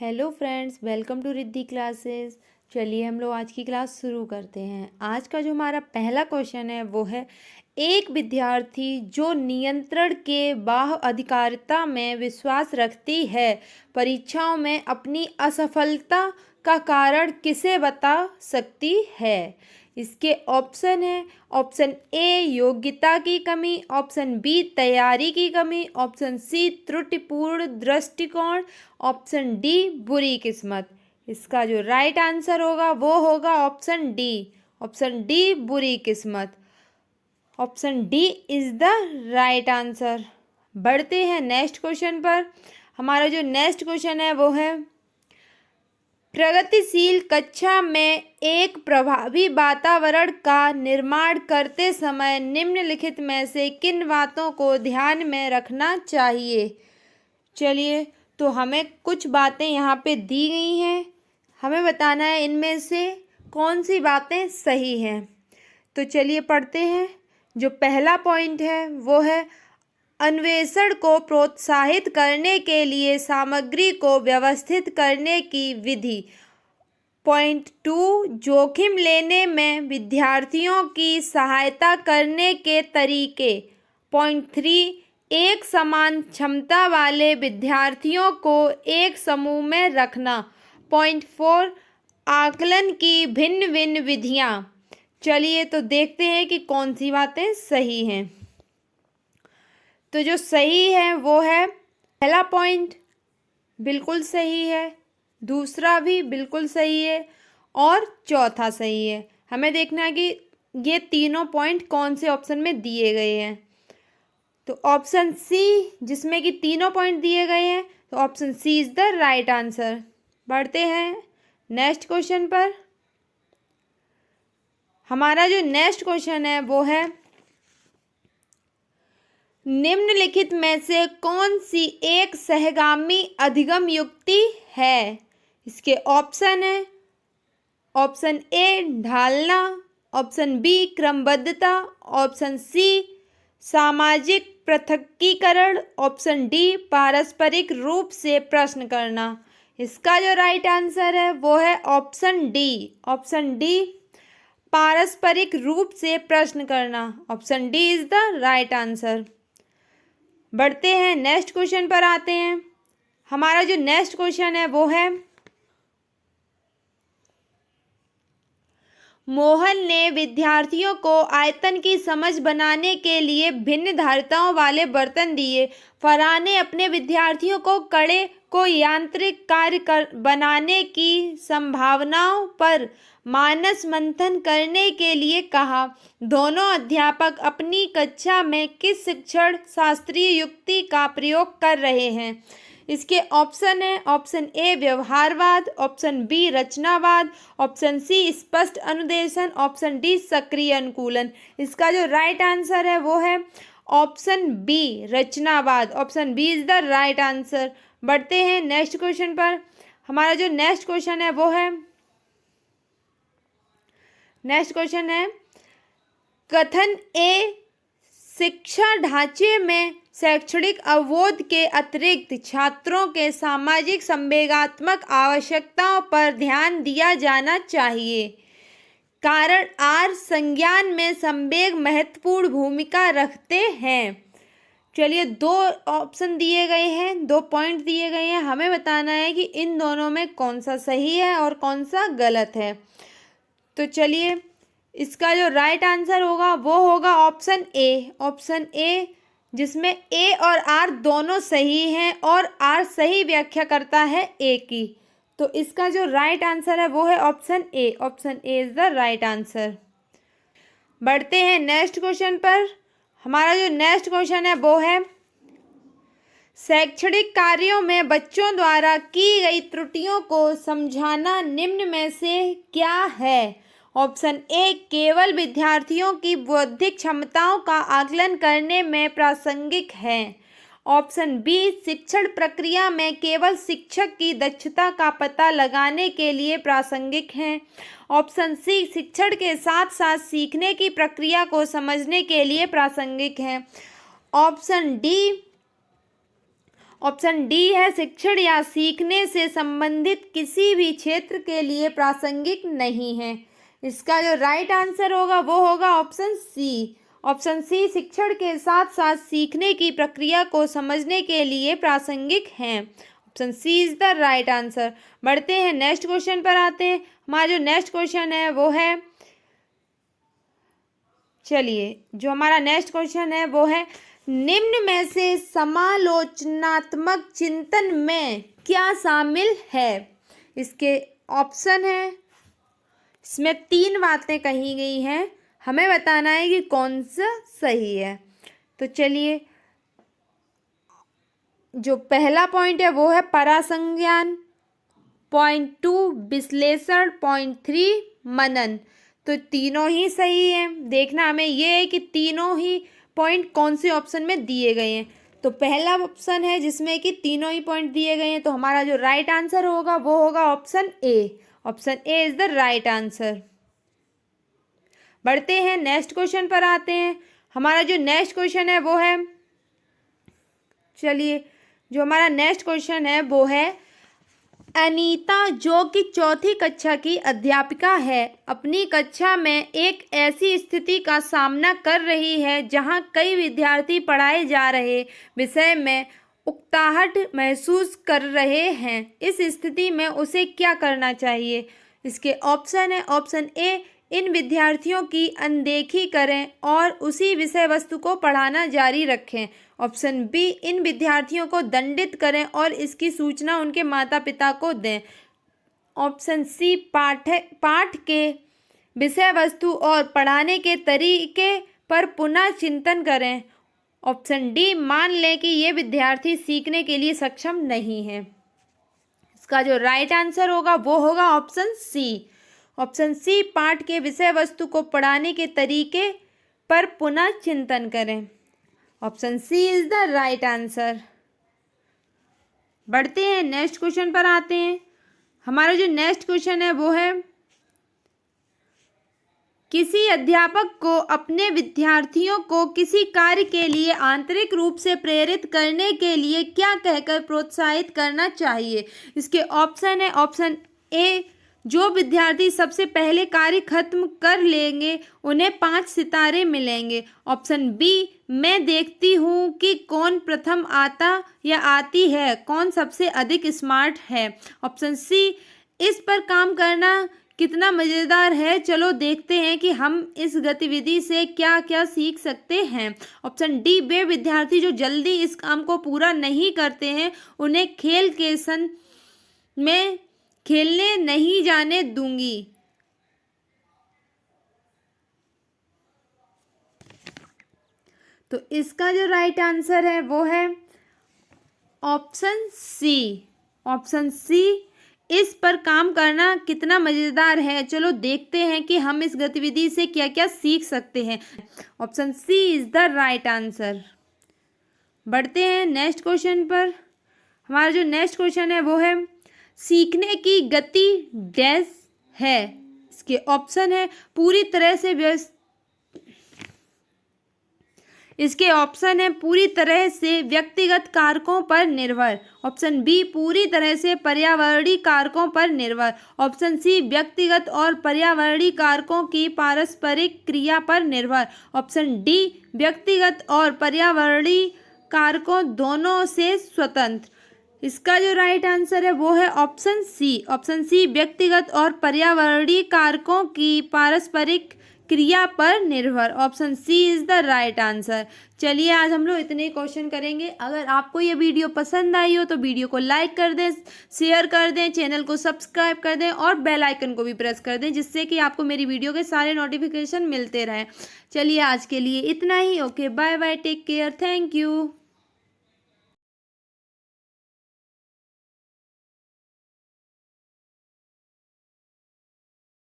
Hello friends, welcome to Riddhi classes. चलिए हम लोग आज की क्लास शुरू करते हैं। आज का जो हमारा पहला क्वेश्चन है वो है, एक विद्यार्थी जो नियंत्रण के बाह्य अधिकारिता में विश्वास रखती है, परीक्षाओं में अपनी असफलता का कारण किसे बता सकती है। इसके ऑप्शन है, ऑप्शन ए योग्यता की कमी, ऑप्शन बी तैयारी की कमी, ऑप्शन सी त्रुटिपूर्ण दृष्टिकोण, ऑप्शन डी बुरी किस्मत। इसका जो राइट आंसर होगा वो होगा ऑप्शन डी। ऑप्शन डी बुरी किस्मत। Option D is the right answer. बढ़ते हैं नेक्स्ट क्वेश्चन पर। हमारा जो नेक्स्ट क्वेश्चन है वो है, प्रगतिशील कक्षा में एक प्रभावी वातावरण का निर्माण करते समय निम्नलिखित में से किन बातों को ध्यान में रखना चाहिए। चलिए, तो हमें कुछ बातें यहाँ पे दी गई हैं, हमें बताना है इनमें से कौन सी बातें सही हैं। तो चलिए पढ़ते हैं। जो पहला पॉइंट है वो है, अन्वेषण को प्रोत्साहित करने के लिए सामग्री को व्यवस्थित करने की विधि। पॉइंट 2, जोखिम लेने में विद्यार्थियों की सहायता करने के तरीके। पॉइंट 3, एक समान क्षमता वाले विद्यार्थियों को एक समूह में रखना। पॉइंट 4, आकलन की भिन्न भिन्न विधियाँ। चलिए तो देखते हैं कि कौन सी बातें सही हैं। तो जो सही है वो है, पहला पॉइंट बिल्कुल सही है, दूसरा भी बिल्कुल सही है और चौथा सही है। हमें देखना है कि ये तीनों पॉइंट कौन से ऑप्शन में दिए गए हैं। तो ऑप्शन सी, जिसमें कि तीनों पॉइंट दिए गए हैं, तो option C is the right answer. बढ़ते हैं नेक्स्ट क्वेश्चन पर। हमारा जो नेक्स्ट क्वेश्चन है वो है, निम्नलिखित में से कौन सी एक सहगामी अधिगम युक्ति है। इसके ऑप्शन है, ऑप्शन ए ढालना, ऑप्शन बी क्रमबद्धता, ऑप्शन सी सामाजिक पृथकीकरण, ऑप्शन डी पारस्परिक रूप से प्रश्न करना। इसका जो राइट आंसर है वो है ऑप्शन डी। ऑप्शन डी पारस्परिक रूप से प्रश्न करना। Option D is the right answer. बढ़ते हैं नेक्स्ट क्वेश्चन पर आते हैं। हमारा जो नेक्स्ट क्वेश्चन है वो है, मोहन ने विद्यार्थियों को आयतन की समझ बनाने के लिए भिन्न धारिताओं वाले बर्तन दिए। फरहान ने अपने विद्यार्थियों को कड़े को यांत्रिक कार्य बनाने की संभावनाओं पर मानस मंथन करने के लिए कहा। दोनों अध्यापक अपनी कक्षा में किस शिक्षण शास्त्रीय युक्ति का प्रयोग कर रहे हैं। इसके ऑप्शन है, ऑप्शन ए व्यवहारवाद, ऑप्शन बी रचनावाद, ऑप्शन सी स्पष्ट अनुदेशन, ऑप्शन डी सक्रिय अनुकूलन। इसका जो राइट आंसर है वो है ऑप्शन बी रचनावाद। Option B is the right answer. बढ़ते हैं नेक्स्ट क्वेश्चन पर। हमारा जो नेक्स्ट क्वेश्चन है वो है, नेक्स्ट क्वेश्चन है, कथन ए शिक्षा ढांचे में शैक्षणिक अवबोध के अतिरिक्त छात्रों के सामाजिक संवेगात्मक आवश्यकताओं पर ध्यान दिया जाना चाहिए। कारण आर संज्ञान में संवेग महत्वपूर्ण भूमिका रखते हैं। चलिए, दो ऑप्शन दिए गए हैं, दो पॉइंट दिए गए हैं, हमें बताना है कि इन दोनों में कौन सा सही है और कौन सा गलत है। तो चलिए, इसका जो राइट आंसर होगा वो होगा ऑप्शन ए। ऑप्शन ए, जिसमें ए और आर दोनों सही हैं और आर सही व्याख्या करता है ए की। तो इसका जो राइट आंसर है वो है option A. Option A is the right answer. बढ़ते हैं नेक्स्ट क्वेश्चन पर। हमारा जो नेक्स्ट क्वेश्चन है वो है, शैक्षणिक कार्यों में बच्चों द्वारा की गई त्रुटियों को समझाना निम्न में से क्या है। ऑप्शन ए केवल विद्यार्थियों की बौद्धिक क्षमताओं का आकलन करने में प्रासंगिक है। ऑप्शन बी शिक्षण प्रक्रिया में केवल शिक्षक की दक्षता का पता लगाने के लिए प्रासंगिक है। ऑप्शन सी शिक्षण के साथ साथ सीखने की प्रक्रिया को समझने के लिए प्रासंगिक है। ऑप्शन डी ऑप्शन डी है शिक्षण या सीखने से संबंधित किसी भी क्षेत्र के लिए प्रासंगिक नहीं है। इसका जो राइट आंसर होगा वो होगा ऑप्शन सी। ऑप्शन सी शिक्षण के साथ साथ सीखने की प्रक्रिया को समझने के लिए प्रासंगिक हैं। Option C is the right answer. बढ़ते हैं नेक्स्ट क्वेश्चन पर आते हैं। हमारा जो नेक्स्ट क्वेश्चन है वो है, चलिए जो हमारा नेक्स्ट क्वेश्चन है वो है, निम्न में से समालोचनात्मक चिंतन में क्या शामिल है। इसके ऑप्शन है, इसमें 3 बातें कही गई हैं, हमें बताना है कि कौन सा सही है। तो चलिए जो पहला पॉइंट है वो है परासंज्ञान, पॉइंट 2 विश्लेषण, पॉइंट 3 मनन। तो तीनों ही सही हैं। देखना हमें ये है कि तीनों ही पॉइंट कौन से ऑप्शन में दिए गए हैं। तो पहला ऑप्शन है जिसमें कि तीनों ही पॉइंट दिए गए हैं, तो हमारा जो राइट आंसर होगा वो होगा option A. Option A is the right answer. बढ़ते हैं नेक्स्ट क्वेश्चन पर आते हैं। हमारा जो नेक्स्ट क्वेश्चन है वो है, चलिए जो हमारा नेक्स्ट क्वेश्चन है वो है, अनीता जो कि 4ठी कक्षा की अध्यापिका है, अपनी कक्षा में एक ऐसी स्थिति का सामना कर रही है जहां कई विद्यार्थी पढ़ाए जा रहे विषय में उकताहट महसूस कर रहे हैं। इस स्थिति में उसे क्या करना चाहिए। इसके ऑप्शन है, ऑप्शन ए इन विद्यार्थियों की अनदेखी करें और उसी विषय वस्तु को पढ़ाना जारी रखें। ऑप्शन बी इन विद्यार्थियों को दंडित करें और इसकी सूचना उनके माता पिता को दें। ऑप्शन सी पाठ के विषय वस्तु और पढ़ाने के तरीके पर पुनः चिंतन करें। ऑप्शन डी मान लें कि ये विद्यार्थी सीखने के लिए सक्षम नहीं है। इसका जो राइट आंसर होगा वो होगा ऑप्शन सी। ऑप्शन सी पाठ के विषय वस्तु को पढ़ाने के तरीके पर पुनः चिंतन करें। Option C is the right answer. बढ़ते हैं नेक्स्ट क्वेश्चन पर आते हैं। हमारा जो नेक्स्ट क्वेश्चन है वो है, किसी अध्यापक को अपने विद्यार्थियों को किसी कार्य के लिए आंतरिक रूप से प्रेरित करने के लिए क्या कहकर प्रोत्साहित करना चाहिए। इसके ऑप्शन है, ऑप्शन ए जो विद्यार्थी सबसे पहले कार्य खत्म कर लेंगे उन्हें 5 सितारे मिलेंगे। ऑप्शन बी मैं देखती हूँ कि कौन प्रथम आता या आती है, कौन सबसे अधिक स्मार्ट है। ऑप्शन सी इस पर काम करना कितना मज़ेदार है, चलो देखते हैं कि हम इस गतिविधि से क्या क्या सीख सकते हैं। ऑप्शन डी वे विद्यार्थी जो जल्दी इस काम को पूरा नहीं करते हैं उन्हें खेल के सन में खेलने नहीं जाने दूंगी। तो इसका जो राइट आंसर है वो है ऑप्शन सी। ऑप्शन सी इस पर काम करना कितना मज़ेदार है, चलो देखते हैं कि हम इस गतिविधि से क्या क्या सीख सकते हैं। Option C is the right answer. बढ़ते हैं नेक्स्ट क्वेश्चन पर। हमारा जो नेक्स्ट क्वेश्चन है वो है, सीखने की गति डैश है। इसके ऑप्शन है पूरी तरह से व्यक्तिगत कारकों पर निर्भर। ऑप्शन बी पूरी तरह से पर्यावरणीय कारकों पर निर्भर। ऑप्शन सी व्यक्तिगत और पर्यावरणीय कारकों की पारस्परिक क्रिया पर निर्भर। ऑप्शन डी व्यक्तिगत और पर्यावरणीय कारकों दोनों से स्वतंत्र। इसका जो राइट आंसर है वो है ऑप्शन सी। ऑप्शन सी व्यक्तिगत और पर्यावरणीय कारकों की पारस्परिक क्रिया पर निर्भर। Option C is the right answer. चलिए आज हम लोग इतने क्वेश्चन करेंगे। अगर आपको ये वीडियो पसंद आई हो तो वीडियो को लाइक कर दें, शेयर कर दें, चैनल को सब्सक्राइब कर दें और बेल आइकन को भी प्रेस कर दें, जिससे कि आपको मेरी वीडियो के सारे नोटिफिकेशन मिलते रहें। चलिए आज के लिए इतना ही। Okay bye bye, take care, thank you.